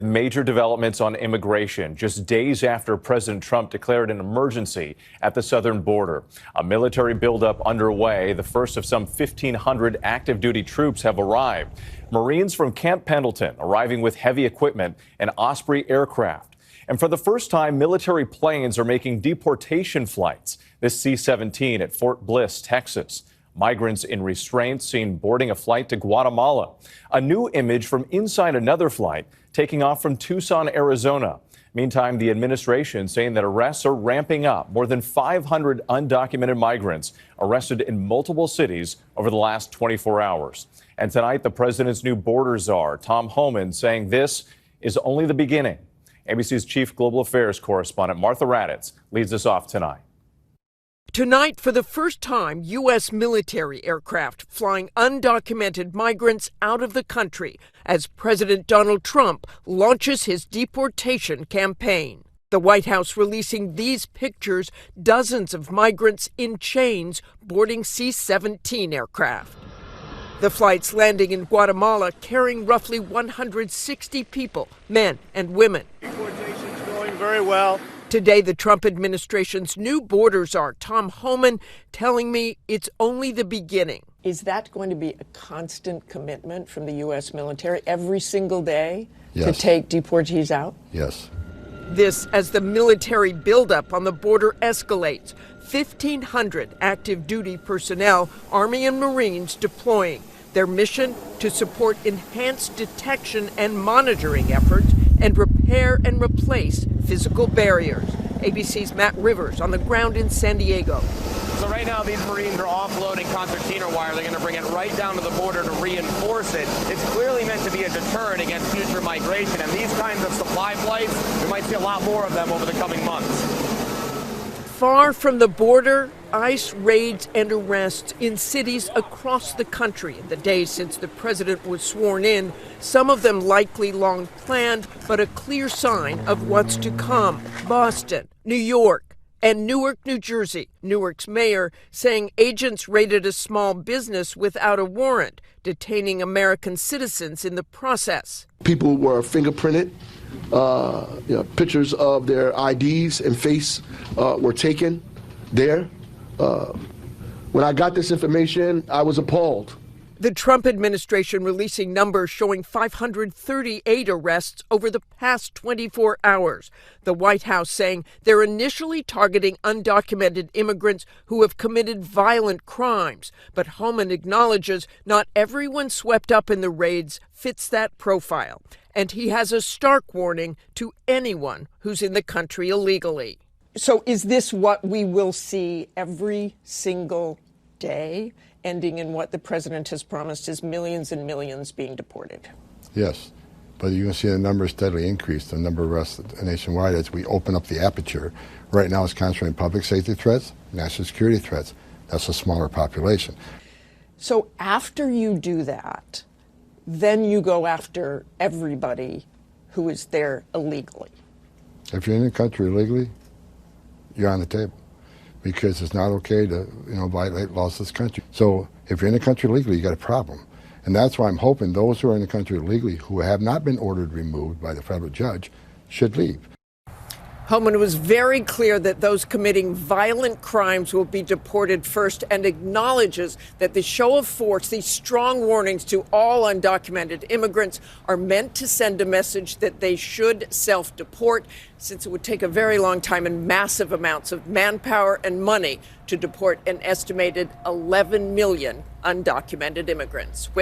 Major developments on immigration just days after President Trump declared an emergency at the southern border. A military buildup underway. The first of some 1,500 active duty troops have arrived. Marines from Camp Pendleton arriving with heavy equipment and Osprey aircraft. And for the first time, military planes are making deportation flights. This C-17 at Fort Bliss, Texas. Migrants in restraint seen boarding a flight to Guatemala. A new image from inside another flight taking off from Tucson, Arizona. Meantime, the administration saying that arrests are ramping up. More than 500 undocumented migrants arrested in multiple cities over the last 24 hours. And tonight, the president's new border czar, Tom Homan, saying this is only the beginning. ABC's chief global affairs correspondent Martha Raddatz leads us off tonight. Tonight, for the first time, U.S. military aircraft flying undocumented migrants out of the country as President Donald Trump launches his deportation campaign. The White House releasing these pictures, dozens of migrants in chains boarding C-17 aircraft. The flights landing in Guatemala carrying roughly 160 people, men and women. Deportation's going very well. Today, the Trump administration's new border czar, Tom Homan, telling me it's only the beginning. Is that going to be a constant commitment from the U.S. military every single day to take deportees out? Yes. This as the military buildup on the border escalates. 1,500 active duty personnel, Army and Marines deploying. Their mission to support enhanced detection and monitoring efforts and repair and replace physical barriers. ABC's Matt Rivers on the ground in San Diego. So right now these Marines are offloading concertina wire. They're going to bring it right down to the border to reinforce it. It's clearly meant to be a deterrent against future migration. And these kinds of supply flights, we might see a lot more of them over the coming months. Far from the border, ICE raids and arrests in cities across the country in the days since the president was sworn in, some of them likely long planned, but a clear sign of what's to come. Boston, New York, and Newark, New Jersey. Newark's mayor saying agents raided a small business without a warrant, detaining American citizens in the process. People were fingerprinted. Pictures of their IDs and face were taken there. When I got this information, I was appalled. The Trump administration releasing numbers showing 538 arrests over the past 24 hours. The White House saying they're initially targeting undocumented immigrants who have committed violent crimes. But Homan acknowledges not everyone swept up in the raids fits that profile. And he has a stark warning to anyone who's in the country illegally. So is this what we will see every single day, ending in what the president has promised is millions and millions being deported? Yes, but you're going to see the numbers steadily increase, the number of arrests nationwide as we open up the aperture. Right now it's concentrating public safety threats, national security threats. That's a smaller population. So after you do that, then you go after everybody who is there illegally. If you're in the country illegally, you're on the table because it's not okay to, violate laws of this country. So if you're in the country illegally, you got a problem. And that's why I'm hoping those who are in the country illegally who have not been ordered removed by the federal judge should leave. Homan was very clear that those committing violent crimes will be deported first and acknowledges that the show of force, these strong warnings to all undocumented immigrants, are meant to send a message that they should self-deport, since it would take a very long time and massive amounts of manpower and money to deport an estimated 11 million undocumented immigrants.